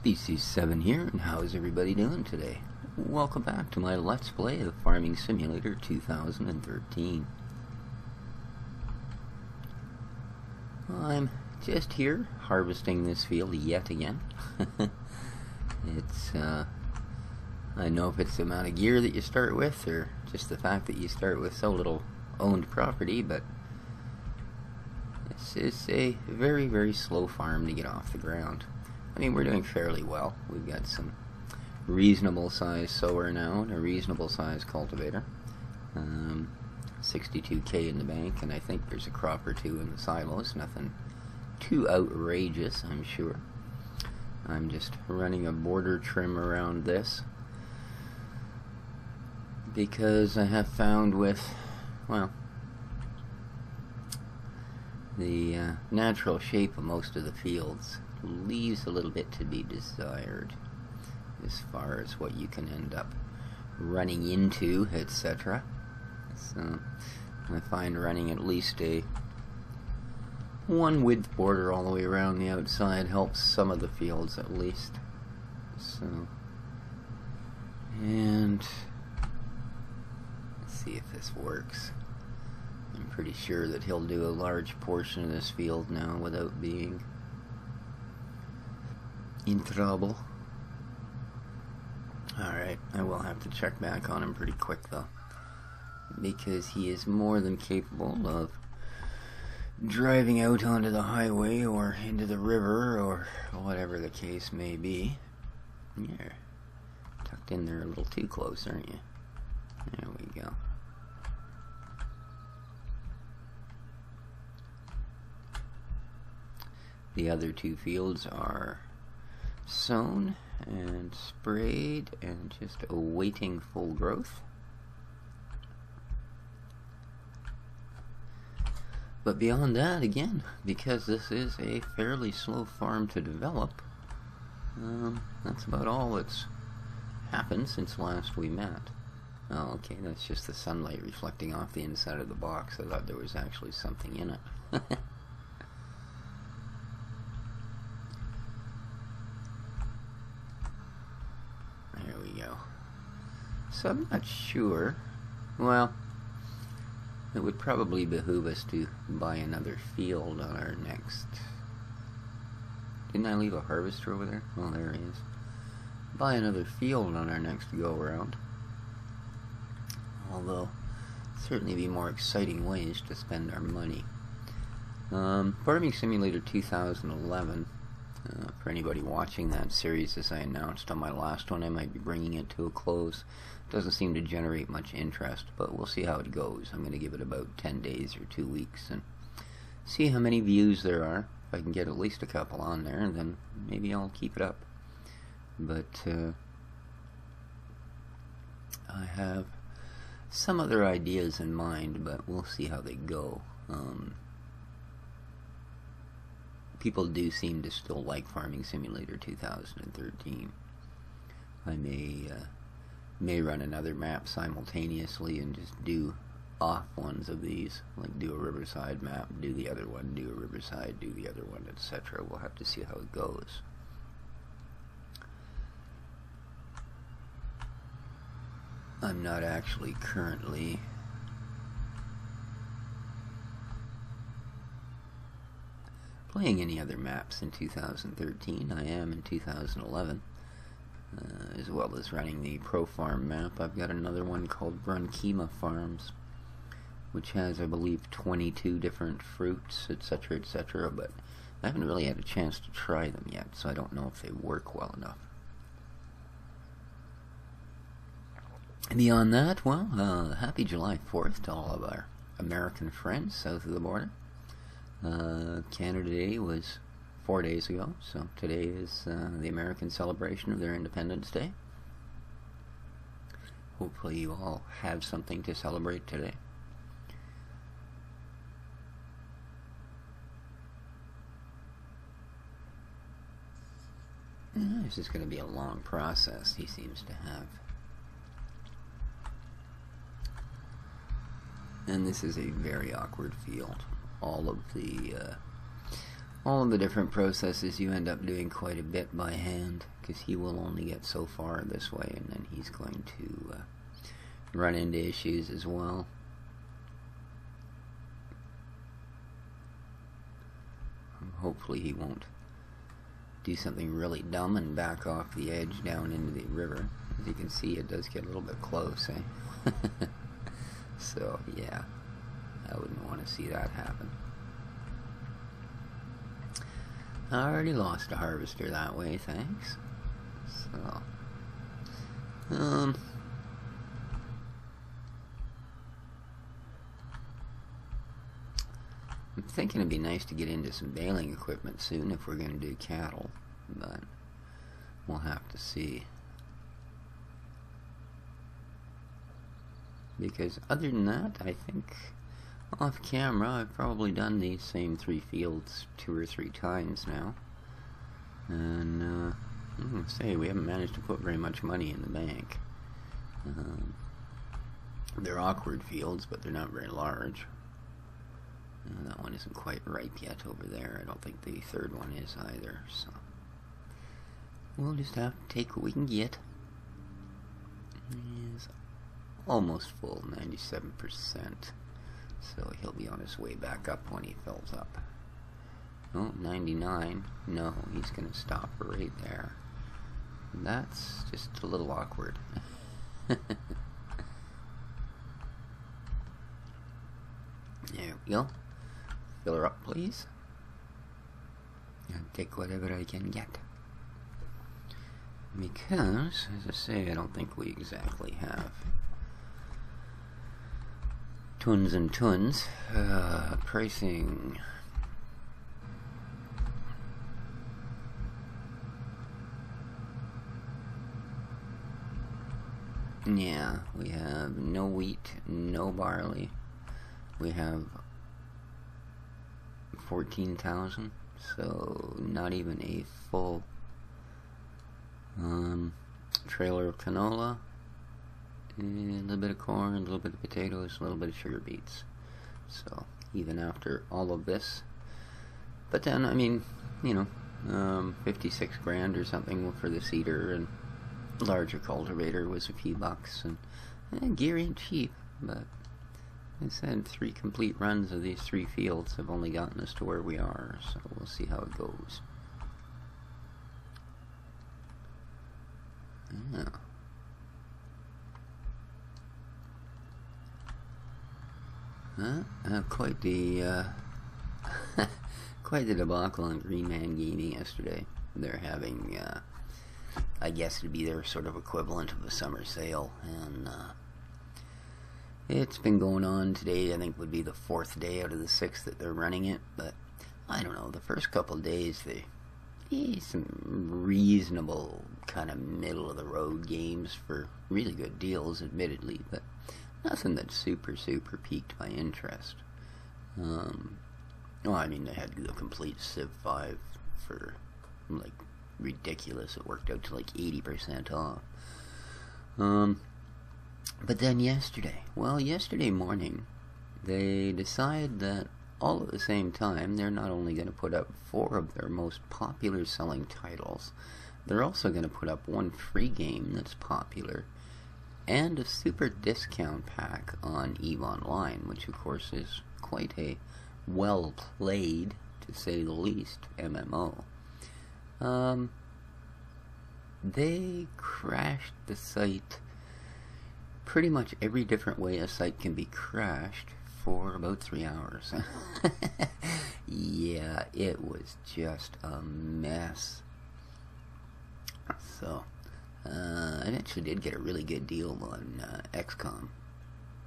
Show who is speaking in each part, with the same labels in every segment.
Speaker 1: Species 7 here, and how is everybody doing today? Welcome back to my Let's Play of Farming Simulator 2013. I'm just here, harvesting this field yet again. I know if it's the amount of gear that you start with, or just the fact that you start with so little owned property, but this is a very, very slow farm to get off the ground. I mean, we're doing fairly well. We've got some reasonable size sower now and a reasonable size cultivator. 62k in the bank, and I think there's a crop or two in the silos. Nothing too outrageous, I'm sure. I'm just running a border trim around this because I have found with, well, the natural shape of most of the fields leaves a little bit to be desired as far as what you can end up running into, etc. So I find running at least a one width border all the way around the outside helps some of the fields at least. So, and let's see if this works. I'm pretty sure that he'll do a large portion of this field now without being in trouble. Alright, I will have to check back on him pretty quick though, because he is more than capable of driving out onto the highway or into the river or whatever the case may be. You're tucked in there a little too close, aren't you? There we go. The other two fields are sown and sprayed and just awaiting full growth. But beyond that, again, because this is a fairly slow farm to develop, that's about all that's happened since last we met. Oh, okay, that's just the sunlight reflecting off the inside of the box. I thought there was actually something in it. There we go. So I'm not sure. Well, it would probably behoove us to buy another field on our next... Didn't I leave a harvester over there? Oh, there he is. Buy another field on our next go-around. Although, certainly be more exciting ways to spend our money. Farming Simulator 2011, for anybody watching that series, as I announced on my last one, I might be bringing it to a close. Doesn't seem to generate much interest, but we'll see how it goes. I'm going to give it about 10 days or 2 weeks and see how many views there are. If I can get at least a couple on there, then maybe I'll keep it up. But I have some other ideas in mind, but we'll see how they go. People do seem to still like Farming Simulator 2013. I may run another map simultaneously and just do off ones of these, like do a Riverside map, do the other one, do a Riverside, do the other one, etc. We'll have to see how it goes. I'm not actually currently playing any other maps in 2013. I am in 2011, as well as running the Pro Farm map. I've got another one called Brunkima Farms, which has, I believe, 22 different fruits, etc., etc., but I haven't really had a chance to try them yet, so I don't know if they work well enough. And beyond that, well, happy July 4th to all of our American friends south of the border. Canada Day was 4 days ago, so today is the American celebration of their Independence Day. Hopefully you all have something to celebrate today. This is going to be a long process, he seems to have. And this is a very awkward field. All of the different processes you end up doing quite a bit by hand because he will only get so far this way, and then he's going to run into issues as well. Hopefully he won't do something really dumb and back off the edge down into the river. As you can see, it does get a little bit close, eh? So, yeah, I wouldn't want to see that happen. I already lost a harvester that way, thanks. So, I'm thinking it'd be nice to get into some baling equipment soon if we're going to do cattle, but we'll have to see. Because other than that, I think off camera I've probably done these same 3 fields 2 or 3 times now. And I'm going to say we haven't managed to put very much money in the bank. They're awkward fields, but they're not very large. That one isn't quite ripe yet over there. I don't think the third one is either, so we'll just have to take what we can get. It's almost full, 97%, so he'll be on his way back up when he fills up. Oh, 99. No, he's going to stop right there. That's just a little awkward. There we go. Fill her up, please. And take whatever I can get. Because, as I say, I don't think we exactly have tons and tons. Pricing. Yeah, we have no wheat, no barley. We have 14,000, so not even a full trailer of canola, a little bit of corn, a little bit of potatoes, a little bit of sugar beets. So even after all of this, but then I mean, you know, 56 grand or something for the seeder, and larger cultivator was a few bucks, and gear ain't cheap, but I said 3 complete runs of these 3 fields have only gotten us to where we are, so we'll see how it goes. Yeah. Quite the quite the debacle on Green Man Gaming yesterday. They're having, I guess it'd be their sort of equivalent of a summer sale, and it's been going on. Today I think would be the 4th day out of the 6th that they're running it, but I don't know, the first couple of days some reasonable kind of middle of the road games for really good deals, admittedly, but nothing that super piqued my interest. Well, I mean, they had the complete Civ 5 for like ridiculous. It worked out to like 80% off. But then yesterday morning, they decide that all at the same time, they're not only going to put up 4 of their most popular selling titles, they're also going to put up 1 free game that's popular, and a super discount pack on EVE Online, which of course is quite a well-played, to say the least, MMO. They crashed the site pretty much every different way a site can be crashed for about 3 hours. Yeah, it was just a mess. So, I actually did get a really good deal on XCOM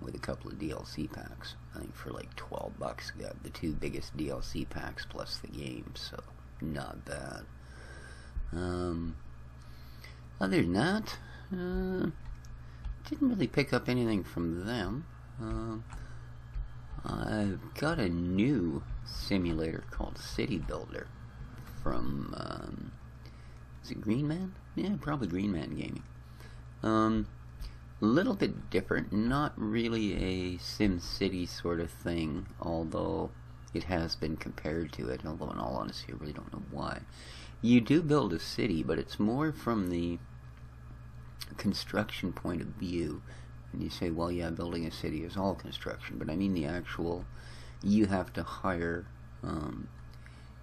Speaker 1: with a couple of DLC packs. I think for like 12 bucks, got the 2 biggest DLC packs plus the game, so not bad. Other than that, didn't really pick up anything from them. I've got a new simulator called City Builder from, is it Green Man? Yeah, probably Green Man Gaming. A little bit different, not really a SimCity sort of thing, although it has been compared to it, although in all honesty I really don't know why. you do build a city, but it's more from the construction point of view. And you say, well, yeah, building a city is all construction, but I mean the actual, you have to hire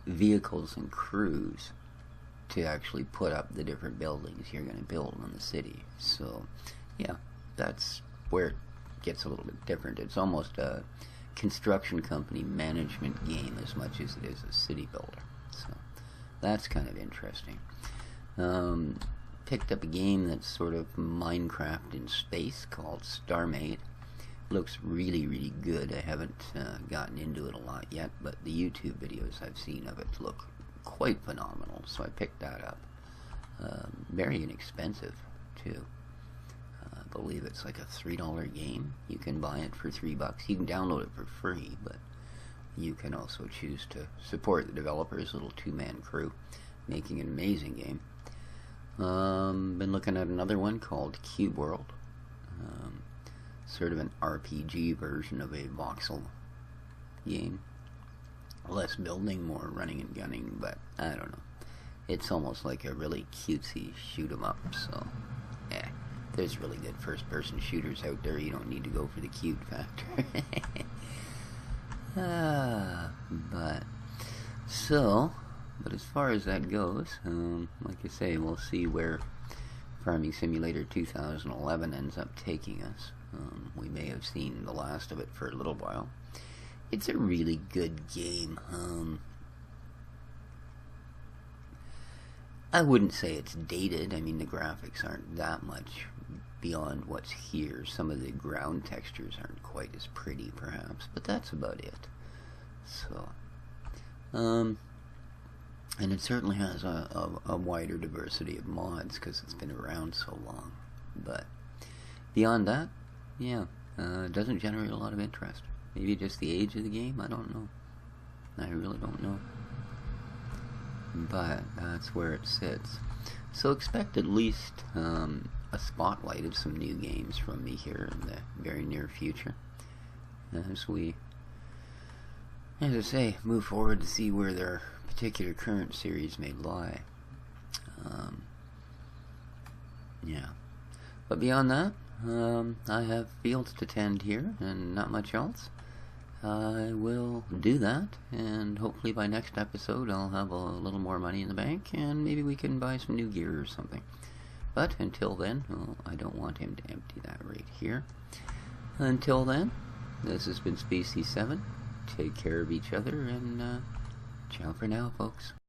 Speaker 1: vehicles and crews to actually put up the different buildings you're going to build in the city. So, yeah, that's where it gets a little bit different. It's almost a construction company management game as much as it is a city builder. So, that's kind of interesting. Picked up a game that's sort of Minecraft in space called StarMade. Looks really, really good. I haven't gotten into it a lot yet, but the YouTube videos I've seen of it look quite phenomenal, so I picked that up. Very inexpensive, too. I believe it's like a $3 game. You can buy it for $3. You can download it for free, but you can also choose to support the developers' little two-man crew, making an amazing game. Been looking at another one called Cube World. Sort of an RPG version of a voxel game. Less building, more running and gunning, but I don't know. It's almost like a really cutesy shoot 'em up, so there's really good first-person shooters out there. You don't need to go for the cute factor. But as far as that goes, like I say, we'll see where Farming Simulator 2011 ends up taking us. We may have seen the last of it for a little while. It's a really good game. I wouldn't say it's dated. I mean, the graphics aren't that much beyond what's here. Some of the ground textures aren't quite as pretty, perhaps, but that's about it. So, and it certainly has a wider diversity of mods because it's been around so long. But beyond that, yeah, it doesn't generate a lot of interest. Maybe just the age of the game? I don't know. I really don't know. But that's where it sits. So expect at least a spotlight of some new games from me here in the very near future. As we, as I say, move forward to see where their particular current series may lie. Yeah. But beyond that, I have fields to tend here and not much else. I will do that, and hopefully by next episode I'll have a little more money in the bank, and maybe we can buy some new gear or something. But until then, well, I don't want him to empty that right here. Until then, this has been Species 7. Take care of each other, and ciao for now, folks.